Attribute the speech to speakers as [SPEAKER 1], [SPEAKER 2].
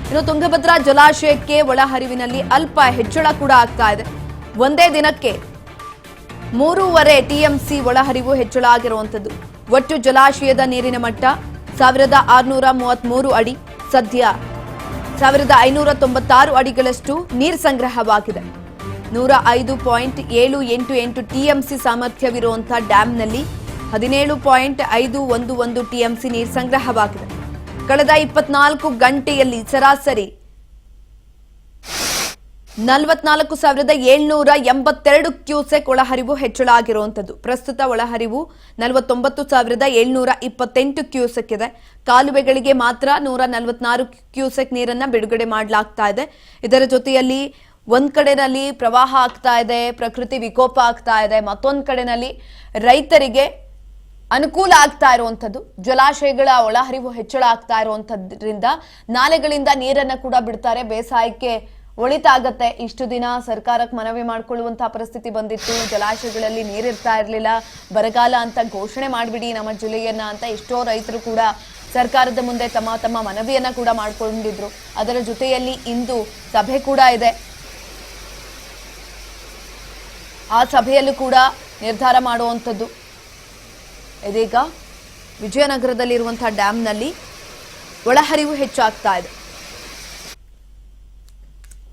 [SPEAKER 1] ಇನ್ನು ತುಂಗಭದ್ರಾ ಜಲಾಶಯಕ್ಕೆ ಒಳಹರಿವಿನಲ್ಲಿ ಅಲ್ಪ ಹೆಚ್ಚಳ ಕೂಡ ಆಗ್ತಾ ಇದೆ. ಒಂದೇ ದಿನಕ್ಕೆ 3.5 ಟಿಎಂಸಿ ಒಳಹರಿವು ಹೆಚ್ಚಳ ಆಗಿರುವಂತದ್ದು. ಒಟ್ಟು ಜಲಾಶಯದ ನೀರಿನ ಮಟ್ಟ 1633 ಅಡಿ, ಸದ್ಯ 1596 ಅಡಿಗಳಷ್ಟು ನೀರು ಸಂಗ್ರಹವಾಗಿದೆ. 105.788 ಟಿಎಂಸಿ ಸಾಮರ್ಥ್ಯವಿರುವಂತಹ ಡ್ಯಾಂನಲ್ಲಿ 17.511 ಟಿಎಂಸಿ ನೀರು ಸಂಗ್ರಹವಾಗಿದೆ. ಕಳೆದ 24 ಗಂಟೆಯಲ್ಲಿ ಸರಾಸರಿ 44,782 ಕ್ಯೂಸೆಕ್ ಒಳಹರಿವು ಹೆಚ್ಚಳ ಆಗಿರುವಂತದ್ದು. ಪ್ರಸ್ತುತ ಒಳಹರಿವು 49,728 ಕ್ಯೂಸೆಕ್ ಇದೆ. ಕಾಲುವೆಗಳಿಗೆ ಮಾತ್ರ 144 ಕ್ಯೂಸೆಕ್ ನೀರನ್ನ ಬಿಡುಗಡೆ ಮಾಡಲಾಗ್ತಾ ಇದೆ. ಇದರ ಜೊತೆಯಲ್ಲಿ ಒಂದ್ ಕಡೆನಲ್ಲಿ ಪ್ರವಾಹ ಆಗ್ತಾ ಇದೆ, ಪ್ರಕೃತಿ ವಿಕೋಪ ಆಗ್ತಾ ಇದೆ, ಮತ್ತೊಂದ್ ಕಡೆನಲ್ಲಿ ರೈತರಿಗೆ ಅನುಕೂಲ ಆಗ್ತಾ ಇರುವಂತದ್ದು. ಜಲಾಶಯಗಳ ಒಳಹರಿವು ಹೆಚ್ಚಳ ಆಗ್ತಾ ಇರುವಂತದ್ರಿಂದ ನಾಲೆಗಳಿಂದ ನೀರನ್ನ ಕೂಡ ಬಿಡ್ತಾರೆ, ಬೇಸಾಯಕ್ಕೆ ಒಳಿತಾಗತ್ತೆ. ಇಷ್ಟು ದಿನ ಸರ್ಕಾರಕ್ಕೆ ಮನವಿ ಮಾಡಿಕೊಳ್ಳುವಂತಹ ಪರಿಸ್ಥಿತಿ ಬಂದಿತ್ತು. ಜಲಾಶಯಗಳಲ್ಲಿ ನೀರಿರ್ತಾ ಇರಲಿಲ್ಲ, ಬರಗಾಲ ಅಂತ ಘೋಷಣೆ ಮಾಡಿಬಿಡಿ ನಮ್ಮ ಜಿಲ್ಲೆಯನ್ನ ಅಂತ ಎಷ್ಟೋ ರೈತರು ಕೂಡ ಸರ್ಕಾರದ ಮುಂದೆ ತಮ್ಮ ಮನವಿಯನ್ನ ಕೂಡ ಮಾಡ್ಕೊಂಡಿದ್ರು. ಅದರ ಜೊತೆಯಲ್ಲಿ ಇಂದು ಸಭೆ ಕೂಡ ಇದೆ. ಆ ಸಭೆಯಲ್ಲೂ ಕೂಡ ನಿರ್ಧಾರ ಮಾಡುವಂಥದ್ದು. ಇದೀಗ ವಿಜಯನಗರದಲ್ಲಿರುವಂತಹ ಡ್ಯಾಂನಲ್ಲಿ ಒಳಹರಿವು ಹೆಚ್ಚಾಗ್ತಾ ಇದೆ.